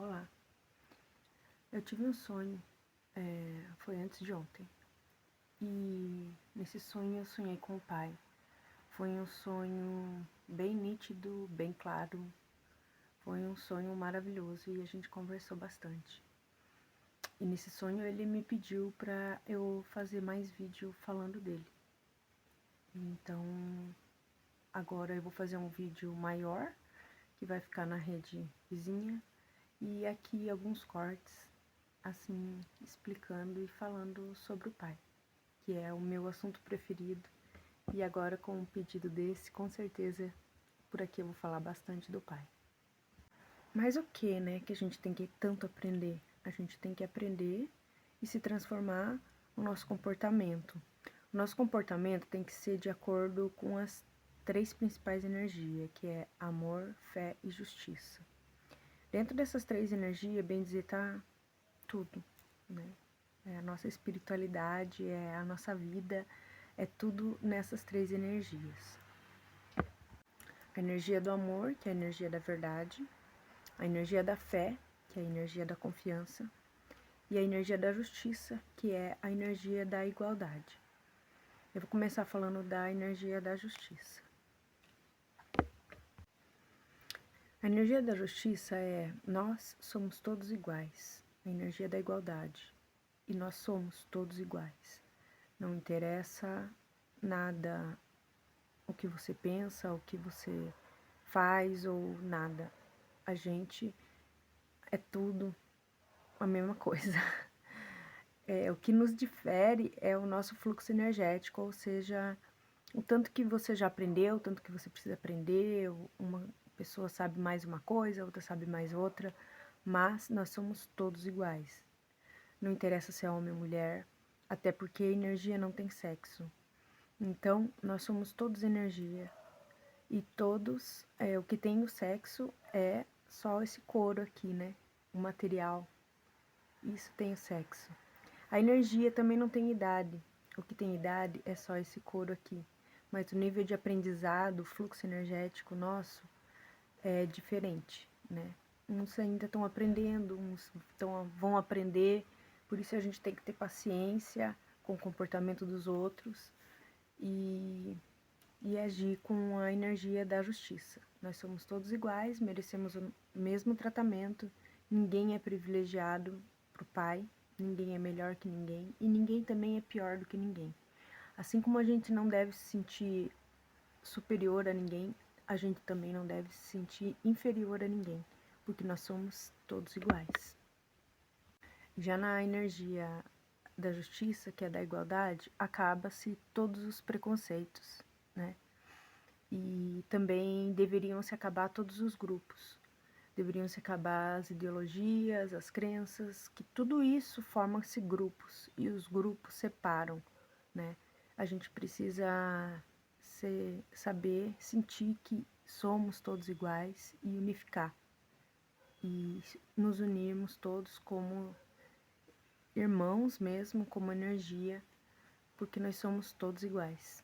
Olá, eu tive um sonho, foi antes de ontem, e nesse sonho eu sonhei com o pai. Foi um sonho bem nítido, bem claro, foi um sonho maravilhoso e a gente conversou bastante. E nesse sonho ele me pediu para eu fazer mais vídeo falando dele. Então agora eu vou fazer um vídeo maior, que vai ficar na rede vizinha, e aqui alguns cortes assim, explicando e falando sobre o pai, que é o meu assunto preferido. E agora, com um pedido desse, com certeza, por aqui eu vou falar bastante do pai. Mas o que, né, que a gente tem que tanto aprender? A gente tem que aprender e se transformar no nosso comportamento. O nosso comportamento tem que ser de acordo com as três principais energias, que é amor, fé e justiça. Dentro dessas três energias, bem dizer, tá tudo, né? É a nossa espiritualidade, é a nossa vida, é tudo nessas três energias. A energia do amor, que é a energia da verdade, a energia da fé, que é a energia da confiança, e a energia da justiça, que é a energia da igualdade. Eu vou começar falando da energia da justiça. A energia da justiça é nós somos todos iguais, a energia da igualdade, e nós somos todos iguais. Não interessa nada o que você pensa, o que você faz ou nada. A gente é tudo a mesma coisa. O que nos difere é o nosso fluxo energético, ou seja, o tanto que você já aprendeu, o tanto que você precisa aprender. Uma pessoa sabe mais uma coisa, outra sabe mais outra, mas nós somos todos iguais. Não interessa se é homem ou mulher, até porque energia não tem sexo. Então, nós somos todos energia. E todos, o que tem o sexo é só esse couro aqui, né? O material. Isso tem o sexo. A energia também não tem idade. O que tem idade é só esse couro aqui. Mas o nível de aprendizado, o fluxo energético nosso é diferente, né? Uns ainda estão aprendendo, uns vão aprender. Por isso a gente tem que ter paciência com o comportamento dos outros e agir com a energia da justiça. Nós somos todos iguais, merecemos o mesmo tratamento, ninguém é privilegiado para o Pai, ninguém é melhor que ninguém e ninguém também é pior do que ninguém. Assim como a gente não deve se sentir superior a ninguém, a gente também não deve se sentir inferior a ninguém, porque nós somos todos iguais. Já na energia da justiça, que é da igualdade, acaba-se todos os preconceitos, né? E também deveriam se acabar todos os grupos. Deveriam se acabar as ideologias, as crenças, que tudo isso forma-se grupos e os grupos separam, né? A gente precisa saber sentir que somos todos iguais e unificar. E nos unirmos todos como irmãos mesmo, como energia, porque nós somos todos iguais.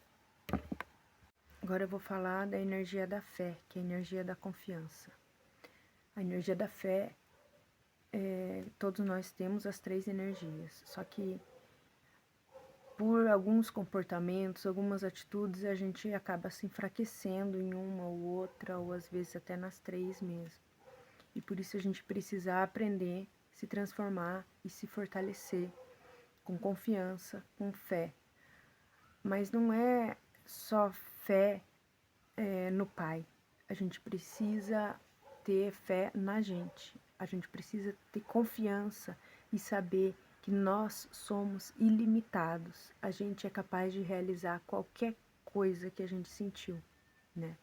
Agora eu vou falar da energia da fé, que é a energia da confiança. A energia da fé, todos nós temos as três energias, só que por alguns comportamentos, algumas atitudes, a gente acaba se enfraquecendo em uma ou outra, ou às vezes até nas três mesmo. E por isso a gente precisa aprender, se transformar e se fortalecer com confiança, com fé. Mas não é só fé no Pai. A gente precisa ter fé na gente. A gente precisa ter confiança e saber que nós somos ilimitados. A gente é capaz de realizar qualquer coisa que a gente sentiu, né?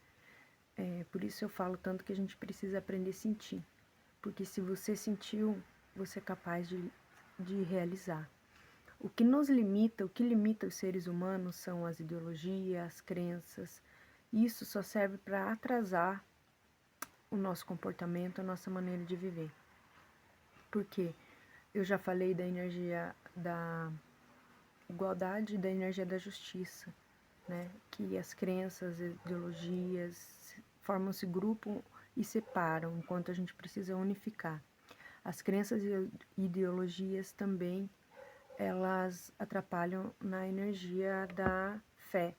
Por isso eu falo tanto que a gente precisa aprender a sentir. Porque se você sentiu, você é capaz de realizar. O que nos limita, o que limita os seres humanos são as ideologias, as crenças. Isso só serve para atrasar o nosso comportamento, a nossa maneira de viver. Porque eu já falei da energia da igualdade e da energia da justiça, né? Que as crenças, as ideologias formam esse grupo e separam, enquanto a gente precisa unificar. As crenças e ideologias também, elas atrapalham na energia da fé,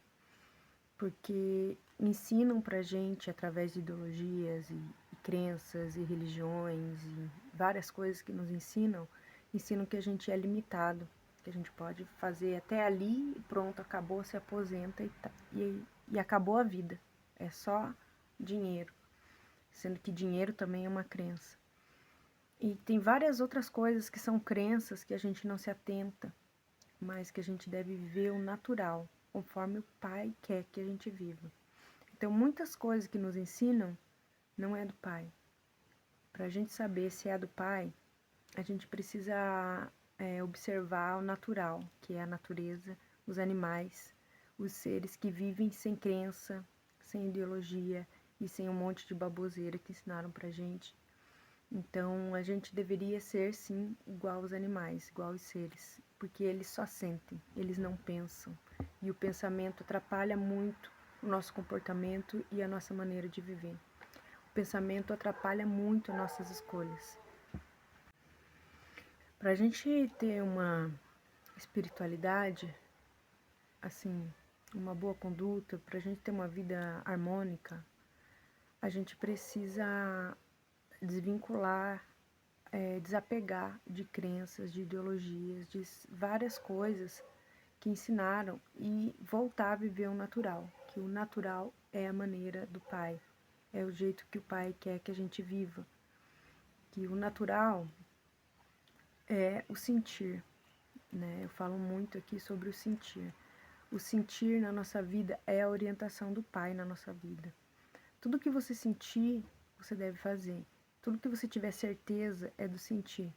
porque ensinam pra gente através de ideologias e crenças e religiões e várias coisas que nos ensinam que a gente é limitado, que a gente pode fazer até ali, pronto, acabou, se aposenta e acabou a vida. É só dinheiro, sendo que dinheiro também é uma crença. E tem várias outras coisas que são crenças que a gente não se atenta, mas que a gente deve viver o natural, conforme o Pai quer que a gente viva. Então, muitas coisas que nos ensinam não é do Pai. Para a gente saber se é do Pai, a gente precisa observar o natural, que é a natureza, os animais, os seres que vivem sem crença, sem ideologia e sem um monte de baboseira que ensinaram pra gente. Então, a gente deveria ser, sim, igual aos animais, igual aos seres, porque eles só sentem, eles não pensam. E o pensamento atrapalha muito o nosso comportamento e a nossa maneira de viver. O pensamento atrapalha muito as nossas escolhas. Para a gente ter uma espiritualidade, assim, uma boa conduta, para a gente ter uma vida harmônica, a gente precisa desvincular, desapegar de crenças, de ideologias, de várias coisas que ensinaram e voltar a viver o natural, que o natural é a maneira do Pai, é o jeito que o Pai quer que a gente viva, que o natural é o sentir, né? Eu falo muito aqui sobre o sentir. O sentir na nossa vida é a orientação do Pai na nossa vida. Tudo que você sentir, você deve fazer. Tudo que você tiver certeza é do sentir.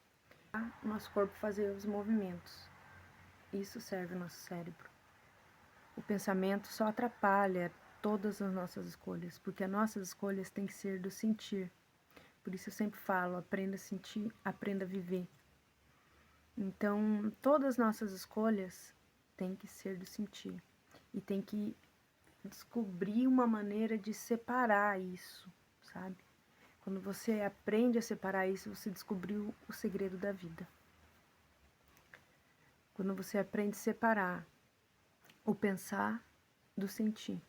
O nosso corpo fazer os movimentos. Isso serve ao nosso cérebro. O pensamento só atrapalha todas as nossas escolhas, porque as nossas escolhas têm que ser do sentir. Por isso eu sempre falo, aprenda a sentir, aprenda a viver. Então, todas as nossas escolhas têm que ser do sentir. E tem que descobrir uma maneira de separar isso, sabe? Quando você aprende a separar isso, você descobriu o segredo da vida. Quando você aprende a separar o pensar do sentir,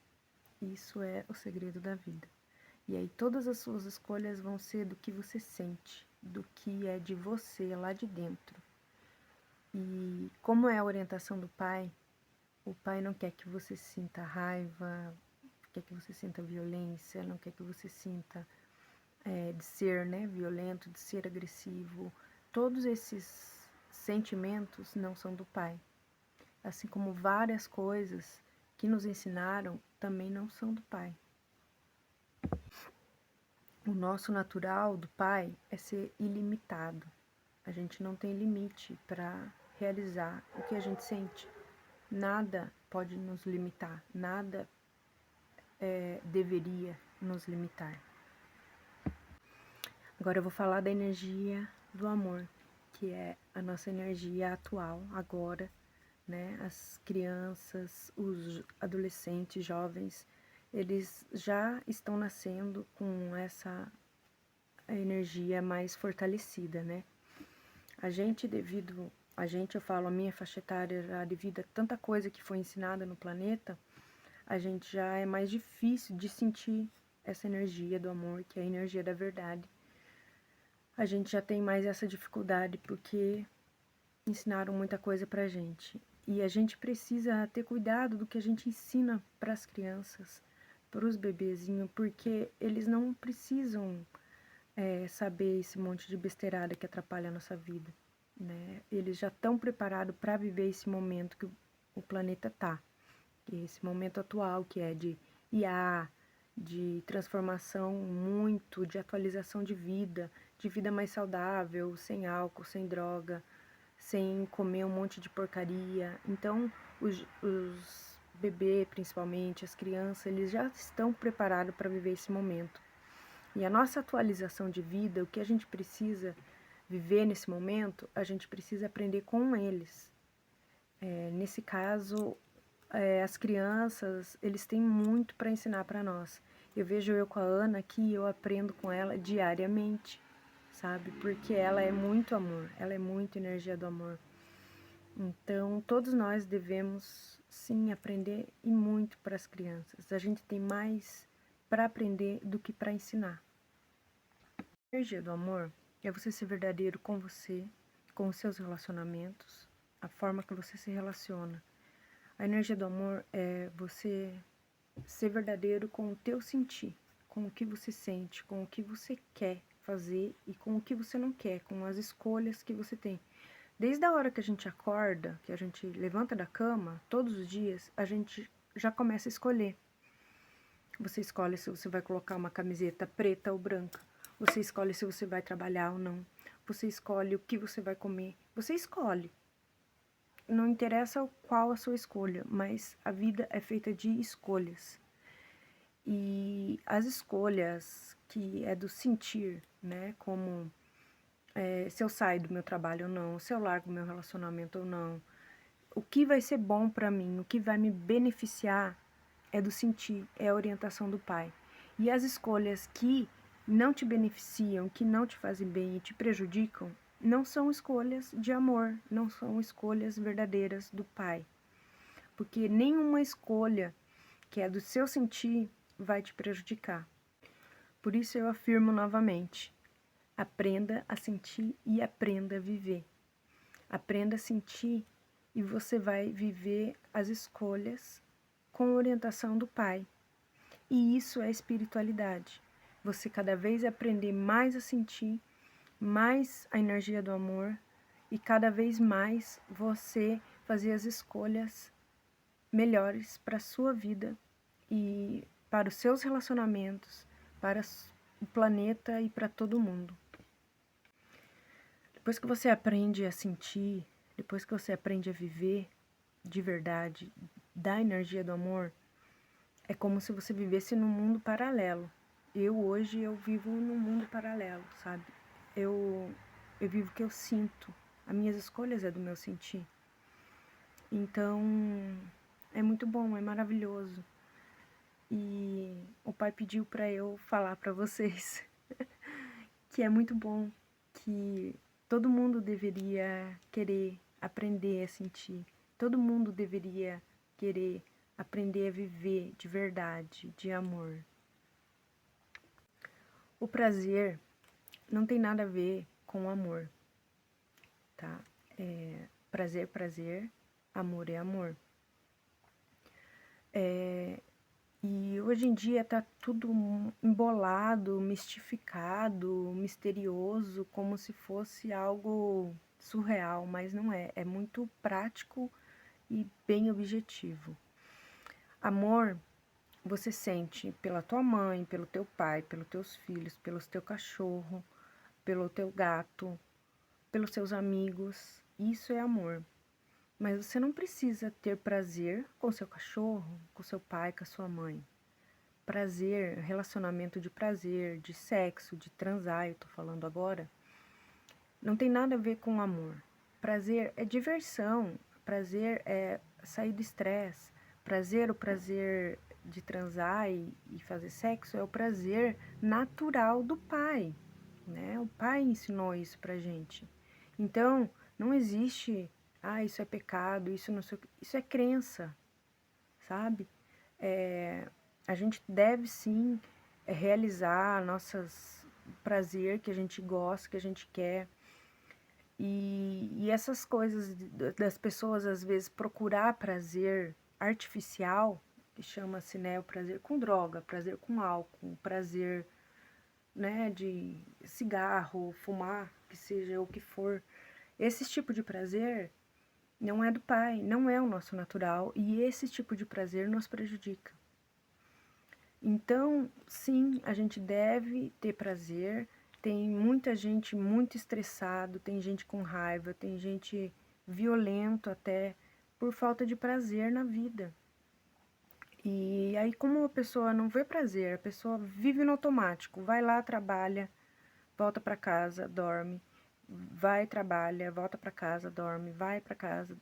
isso é o segredo da vida. E aí todas as suas escolhas vão ser do que você sente, do que é de você lá de dentro. E como é a orientação do Pai, o Pai não quer que você sinta raiva, quer que você sinta violência, não quer que você sinta de ser, né, violento, de ser agressivo. Todos esses sentimentos não são do Pai. Assim como várias coisas que nos ensinaram também não são do Pai. O nosso natural do Pai é ser ilimitado. A gente não tem limite para realizar o que a gente sente. Nada pode nos limitar, nada deveria nos limitar. Agora eu vou falar da energia do amor, que é a nossa energia atual, agora, né? As crianças, os adolescentes, jovens, eles já estão nascendo com essa energia mais fortalecida, né? Eu falo, a minha faixa etária, já devido a tanta coisa que foi ensinada no planeta, a gente já é mais difícil de sentir essa energia do amor, que é a energia da verdade. A gente já tem mais essa dificuldade porque ensinaram muita coisa pra gente. E a gente precisa ter cuidado do que a gente ensina para as crianças, para os bebezinhos, porque eles não precisam saber esse monte de besteirada que atrapalha a nossa vida, né? Eles já estão preparados para viver esse momento que o planeta tá. Esse momento atual que é de IA, de transformação muito, de atualização de vida mais saudável, sem álcool, sem droga, sem comer um monte de porcaria. Então, os bebês, principalmente, as crianças, eles já estão preparados para viver esse momento. E a nossa atualização de vida, o que a gente precisa viver nesse momento, a gente precisa aprender com eles. Nesse caso, as crianças, eles têm muito para ensinar para nós. Eu vejo eu com a Ana aqui, eu aprendo com ela diariamente, sabe? Porque ela é muito amor, ela é muito energia do amor. Então, todos nós devemos, sim, aprender e muito para as crianças. A gente tem mais para aprender do que para ensinar. A energia do amor é você ser verdadeiro com você, com os seus relacionamentos, a forma que você se relaciona. A energia do amor é você ser verdadeiro com o teu sentir, com o que você sente, com o que você quer fazer e com o que você não quer, com as escolhas que você tem. Desde a hora que a gente acorda, que a gente levanta da cama, todos os dias, a gente já começa a escolher. Você escolhe se você vai colocar uma camiseta preta ou branca. Você escolhe se você vai trabalhar ou não. Você escolhe o que você vai comer. Você escolhe. Não interessa qual a sua escolha, mas a vida é feita de escolhas. E as escolhas que é do sentir, né, como se eu saio do meu trabalho ou não, se eu largo meu relacionamento ou não, o que vai ser bom para mim, o que vai me beneficiar é do sentir, é a orientação do Pai. E as escolhas que não te beneficiam, que não te fazem bem e te prejudicam, não são escolhas de amor, não são escolhas verdadeiras do Pai. Porque nenhuma escolha que é do seu sentir vai te prejudicar. Por isso eu afirmo novamente: aprenda a sentir e aprenda a viver. Aprenda a sentir e você vai viver as escolhas com orientação do Pai. E isso é espiritualidade. Você cada vez aprender mais a sentir, mais a energia do amor e cada vez mais você fazer as escolhas melhores para a sua vida e para os seus relacionamentos, para o planeta e para todo mundo. Depois que você aprende a sentir, depois que você aprende a viver de verdade, da energia do amor, é como se você vivesse num mundo paralelo. Hoje eu vivo num mundo paralelo, sabe? Eu vivo o que eu sinto. As minhas escolhas é do meu sentir. Então, é muito bom, é maravilhoso. E o Pai pediu para eu falar para vocês que é muito bom, que todo mundo deveria querer aprender a sentir. Todo mundo deveria querer aprender a viver de verdade, de amor. O prazer não tem nada a ver com amor, tá? Prazer, prazer, amor é amor. E hoje em dia tá tudo embolado, mistificado, misterioso, como se fosse algo surreal, mas não é. É muito prático e bem objetivo. Amor, você sente pela tua mãe, pelo teu pai, pelos teus filhos, pelo teu cachorro, pelo teu gato, pelos seus amigos. Isso é amor. Mas você não precisa ter prazer com seu cachorro, com seu pai, com a sua mãe. Prazer, relacionamento de prazer, de sexo, de transar, eu tô falando agora, não tem nada a ver com amor. Prazer é diversão, prazer é sair do estresse. Prazer, o prazer de transar e fazer sexo é o prazer natural do pai, né? O pai ensinou isso pra gente. Então, não existe, isso é pecado, isso não sei o que, isso é crença, sabe? A gente deve sim realizar nossas prazer que a gente gosta, que a gente quer. E essas coisas das pessoas às vezes procurar prazer artificial, que chama-se, né, o prazer com droga, prazer com álcool, prazer, né, de cigarro, fumar, que seja o que for. Esse tipo de prazer não é do Pai, não é o nosso natural, e esse tipo de prazer nos prejudica. Então, sim, a gente deve ter prazer. Tem muita gente muito estressado, tem gente com raiva, tem gente violento até por falta de prazer na vida. E aí, como a pessoa não vê prazer, a pessoa vive no automático, vai lá, trabalha, volta para casa, dorme, vai, trabalha, volta para casa, dorme, vai para casa.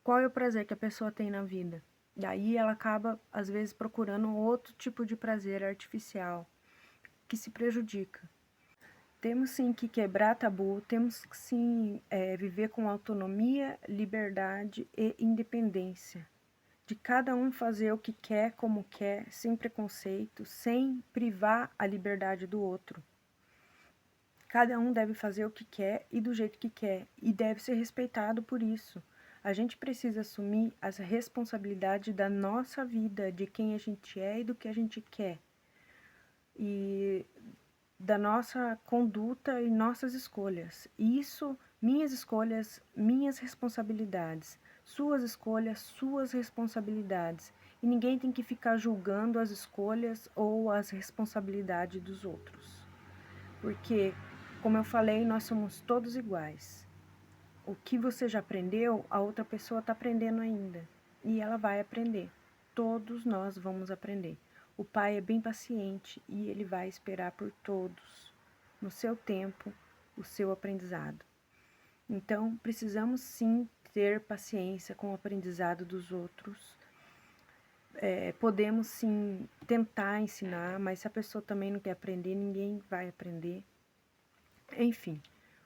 Qual é o prazer que a pessoa tem na vida? E aí ela acaba, às vezes, procurando outro tipo de prazer artificial, que se prejudica. Temos sim que quebrar tabu, temos que sim viver com autonomia, liberdade e independência. De cada um fazer o que quer, como quer, sem preconceito, sem privar a liberdade do outro. Cada um deve fazer o que quer e do jeito que quer, e deve ser respeitado por isso. A gente precisa assumir as responsabilidades da nossa vida, de quem a gente é e do que a gente quer. E da nossa conduta e nossas escolhas. Isso, minhas escolhas, minhas responsabilidades. Suas escolhas, suas responsabilidades. E ninguém tem que ficar julgando as escolhas ou as responsabilidades dos outros. Porque, como eu falei, nós somos todos iguais. O que você já aprendeu, a outra pessoa está aprendendo ainda. E ela vai aprender. Todos nós vamos aprender. O pai é bem paciente e ele vai esperar por todos, no seu tempo, o seu aprendizado. Então, precisamos sim ter paciência com o aprendizado dos outros. Podemos sim tentar ensinar, mas se a pessoa também não quer aprender, ninguém vai aprender. Enfim,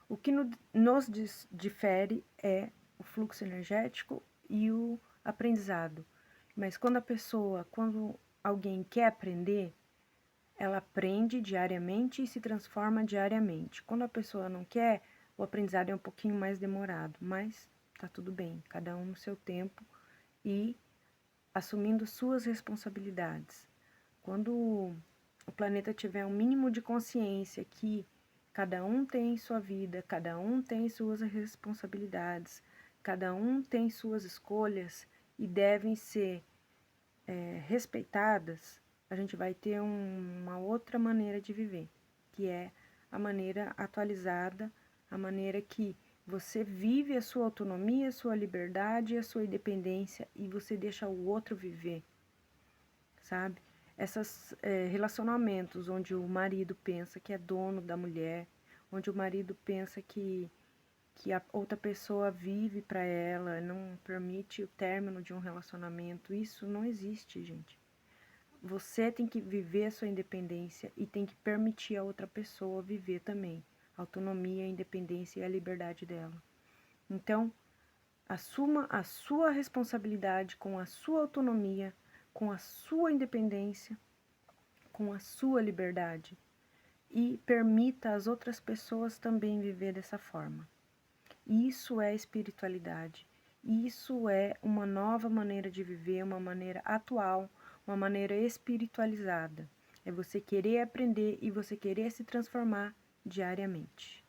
o que nos difere é o fluxo energético e o aprendizado. Mas quando alguém quer aprender, ela aprende diariamente e se transforma diariamente. Quando a pessoa não quer, o aprendizado é um pouquinho mais demorado, mas tá tudo bem, cada um no seu tempo e assumindo suas responsabilidades. Quando o planeta tiver um mínimo de consciência que cada um tem sua vida, cada um tem suas responsabilidades, cada um tem suas escolhas e devem ser respeitadas, a gente vai ter uma outra maneira de viver, que é a maneira atualizada, a maneira que você vive a sua autonomia, a sua liberdade, a sua independência e você deixa o outro viver, sabe? Esses relacionamentos onde o marido pensa que é dono da mulher, onde o marido pensa que a outra pessoa vive para ela, não permite o término de um relacionamento, isso não existe, gente. Você tem que viver a sua independência e tem que permitir a outra pessoa viver também a autonomia, a independência e a liberdade dela. Então, assuma a sua responsabilidade com a sua autonomia, com a sua independência, com a sua liberdade e permita as outras pessoas também viver dessa forma. Isso é espiritualidade. Isso é uma nova maneira de viver, uma maneira atual, uma maneira espiritualizada. É você querer aprender e você querer se transformar diariamente.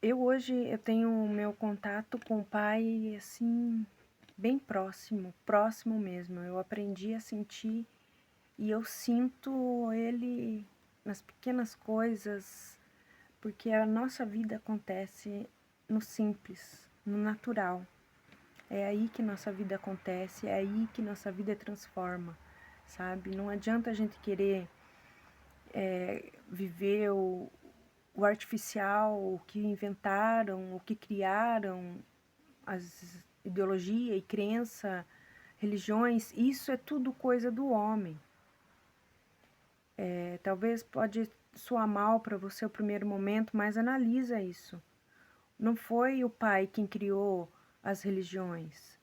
Hoje eu tenho o meu contato com o Pai assim bem próximo, próximo mesmo. Eu aprendi a sentir e eu sinto Ele nas pequenas coisas, porque a nossa vida acontece no simples, no natural. É aí que nossa vida acontece, é aí que nossa vida transforma, sabe? Não adianta a gente querer viver o artificial, o que inventaram, o que criaram, as ideologia e crença, religiões, isso é tudo coisa do homem. Talvez pode soar mal para você o primeiro momento, mas analisa isso. Não foi o pai quem criou as religiões.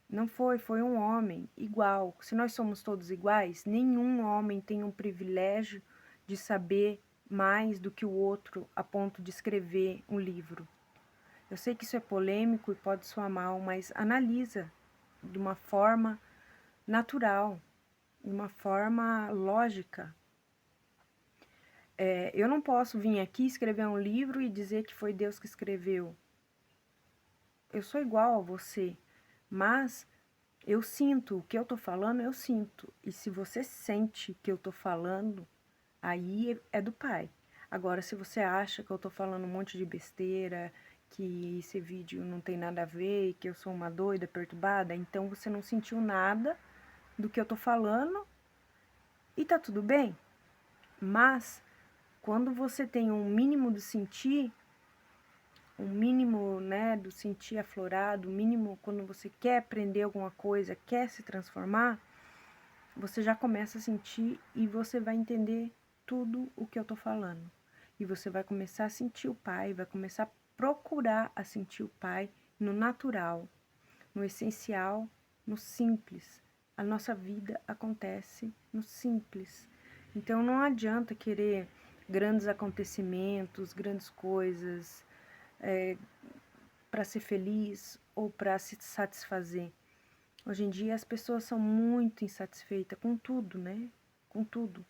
Não foi um homem igual. Se nós somos todos iguais, nenhum homem tem um privilégio de saber mais do que o outro a ponto de escrever um livro. Eu sei que isso é polêmico e pode soar mal, mas analisa de uma forma natural, de uma forma lógica. Eu não posso vir aqui escrever um livro e dizer que foi Deus que escreveu. Eu sou igual a você, mas eu sinto o que eu tô falando, eu sinto. E se você sente que eu tô falando, aí é do Pai. Agora, se você acha que eu tô falando um monte de besteira, que esse vídeo não tem nada a ver, que eu sou uma doida perturbada, então você não sentiu nada do que eu tô falando e tá tudo bem. Mas quando você tem um mínimo de sentir, um mínimo, né, do sentir aflorado, o mínimo quando você quer aprender alguma coisa, quer se transformar, você já começa a sentir e você vai entender tudo o que eu tô falando. E você vai começar a sentir o Pai, vai começar a procurar a sentir o Pai no natural, no essencial, no simples. A nossa vida acontece no simples. Então não adianta querer grandes acontecimentos, grandes coisas, para ser feliz ou para se satisfazer. Hoje em dia as pessoas são muito insatisfeitas com tudo, né? Com tudo.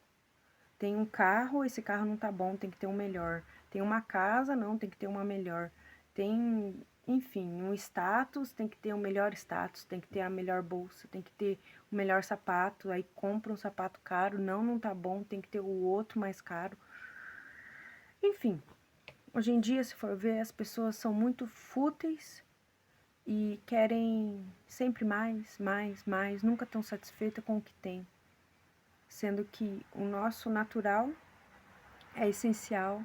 Tem um carro, esse carro não tá bom, tem que ter um melhor. Tem uma casa, não, tem que ter uma melhor. Tem, enfim, um status, tem que ter o melhor status, tem que ter a melhor bolsa, tem que ter o melhor sapato. Aí compra um sapato caro, não tá bom, tem que ter o outro mais caro. Enfim, hoje em dia, se for ver, as pessoas são muito fúteis e querem sempre mais, nunca estão satisfeitas com o que tem. Sendo que o nosso natural é essencial,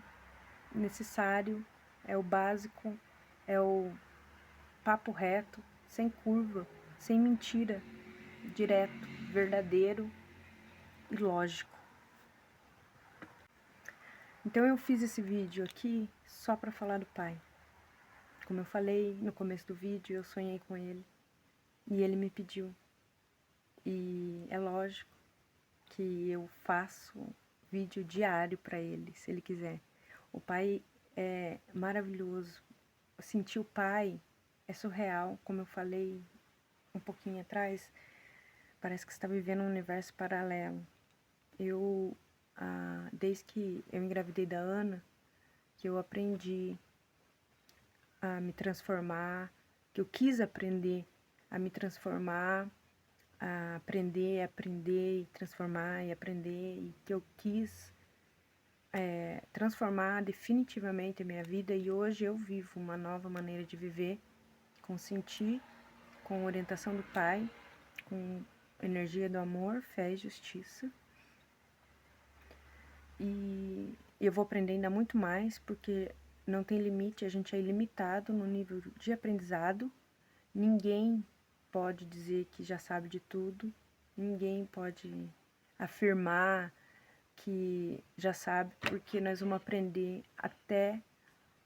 necessário, é o básico, é o papo reto, sem curva, sem mentira, direto, verdadeiro e lógico. Então eu fiz esse vídeo aqui só para falar do Pai. Como eu falei no começo do vídeo, eu sonhei com ele e ele me pediu. E é lógico que eu faço vídeo diário para ele, se ele quiser. O Pai é maravilhoso. Sentir o Pai é surreal, como eu falei um pouquinho atrás. Parece que você está vivendo um universo paralelo. Desde que eu engravidei da Ana, que eu aprendi a me transformar, que eu quis aprender a me transformar, a aprender e transformar e aprender, e que eu quis transformar definitivamente a minha vida, e hoje eu vivo uma nova maneira de viver, com sentir, com orientação do Pai, com energia do amor, fé e justiça. E eu vou aprender ainda muito mais, porque não tem limite, a gente é ilimitado no nível de aprendizado. Ninguém pode dizer que já sabe de tudo, ninguém pode afirmar que já sabe, porque nós vamos aprender até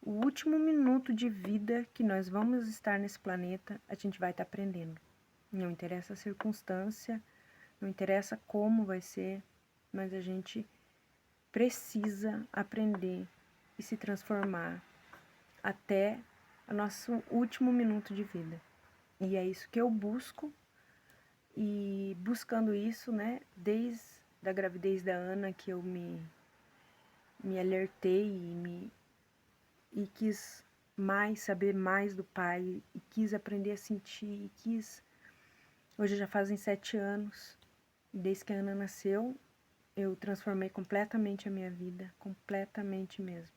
o último minuto de vida que nós vamos estar nesse planeta, a gente vai estar aprendendo. Não interessa a circunstância, não interessa como vai ser, mas a gente precisa aprender e se transformar até o nosso último minuto de vida. E é isso que eu busco, e buscando isso, né, desde a gravidez da Ana, que eu me alertei e quis saber mais do Pai, e quis aprender a sentir, Hoje já fazem 7 anos, desde que a Ana nasceu, eu transformei completamente a minha vida, completamente mesmo.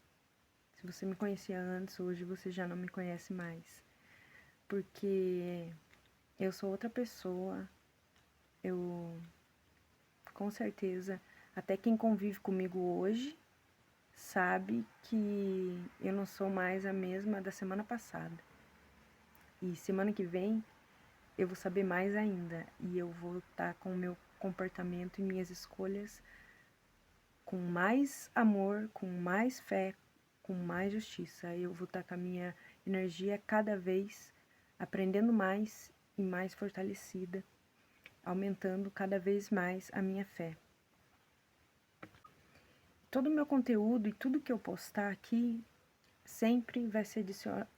Se você me conhecia antes, hoje você já não me conhece mais. Porque eu sou outra pessoa, eu, com certeza, até quem convive comigo hoje, sabe que eu não sou mais a mesma da semana passada. E semana que vem eu vou saber mais ainda, e eu vou estar com o meu comportamento e minhas escolhas com mais amor, com mais fé, com mais justiça. Eu vou estar com a minha energia cada vez aprendendo mais e mais fortalecida, aumentando cada vez mais a minha fé. Todo o meu conteúdo e tudo que eu postar aqui sempre vai ser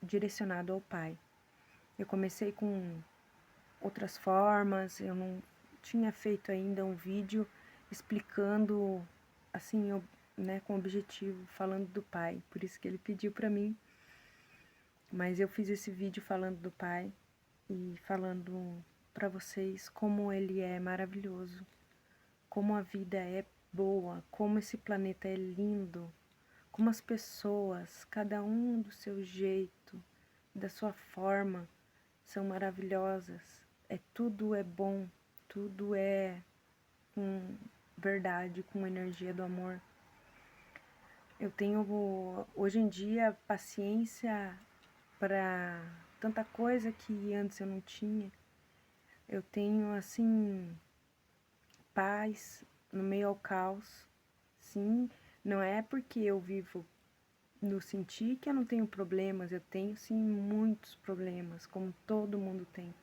direcionado ao Pai. Eu comecei com outras formas, eu não tinha feito ainda um vídeo explicando assim, né, com objetivo, falando do Pai, por isso que ele pediu para mim. Mas eu fiz esse vídeo falando do Pai e falando para vocês como ele é maravilhoso, como a vida é boa, como esse planeta é lindo, como as pessoas, cada um do seu jeito, da sua forma, são maravilhosas. Tudo é bom, tudo é com verdade, com energia do amor. Eu tenho hoje em dia paciência para tanta coisa que antes eu não tinha. Eu tenho assim paz no meio ao caos. Sim, Não é porque eu vivo no sentir que eu não tenho problemas, eu tenho sim muitos problemas, como todo mundo tem.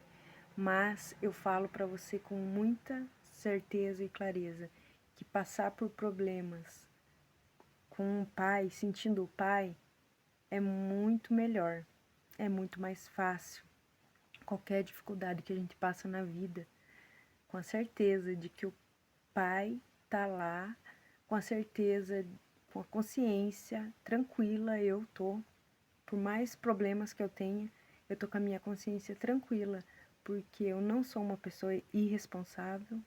Mas eu falo para você com muita certeza e clareza que passar por problemas com o pai, sentindo o pai, é muito melhor, é muito mais fácil. Qualquer dificuldade que a gente passa na vida, com a certeza de que o pai tá lá, com a certeza, com a consciência tranquila, eu tô. Por mais problemas que eu tenha, eu tô com a minha consciência tranquila, porque eu não sou uma pessoa irresponsável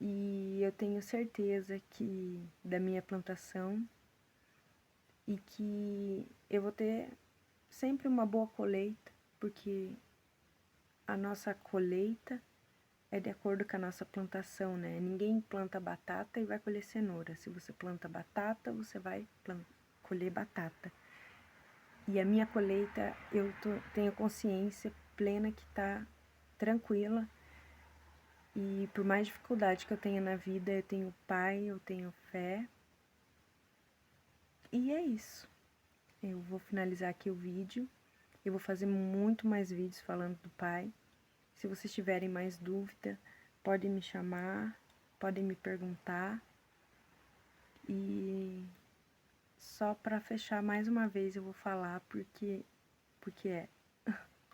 e eu tenho certeza que da minha plantação e que eu vou ter sempre uma boa colheita, porque a nossa colheita é de acordo com a nossa plantação, né? Ninguém planta batata e vai colher cenoura. Se você planta batata, você vai colher batata. E a minha colheita, tenho consciência plena que tá tranquila. E por mais dificuldade que eu tenha na vida, eu tenho pai, eu tenho fé. E é isso. Eu vou finalizar aqui o vídeo. Eu vou fazer muito mais vídeos falando do pai. Se vocês tiverem mais dúvida, podem me chamar, podem me perguntar. E só para fechar mais uma vez eu vou falar porque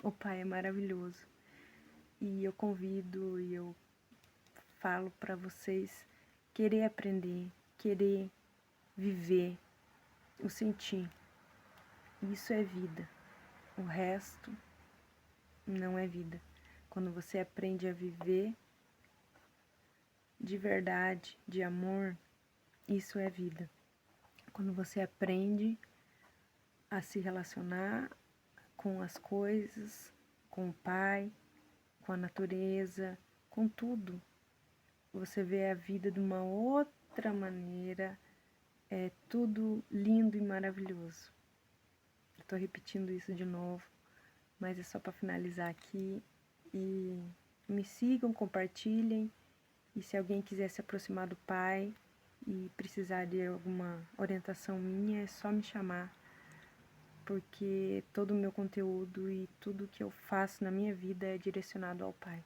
o pai é maravilhoso. E eu convido e eu falo para vocês querer aprender, querer viver, o sentir. Isso é vida. O resto não é vida. Quando você aprende a viver de verdade, de amor, isso é vida. Quando você aprende a se relacionar com as coisas, com o pai, com a natureza, com tudo, você vê a vida de uma outra maneira, é tudo lindo e maravilhoso. Estou repetindo isso de novo, mas é só para finalizar aqui. E me sigam, compartilhem. E se alguém quiser se aproximar do pai e precisar de alguma orientação minha, é só me chamar, porque todo o meu conteúdo e tudo que eu faço na minha vida é direcionado ao pai.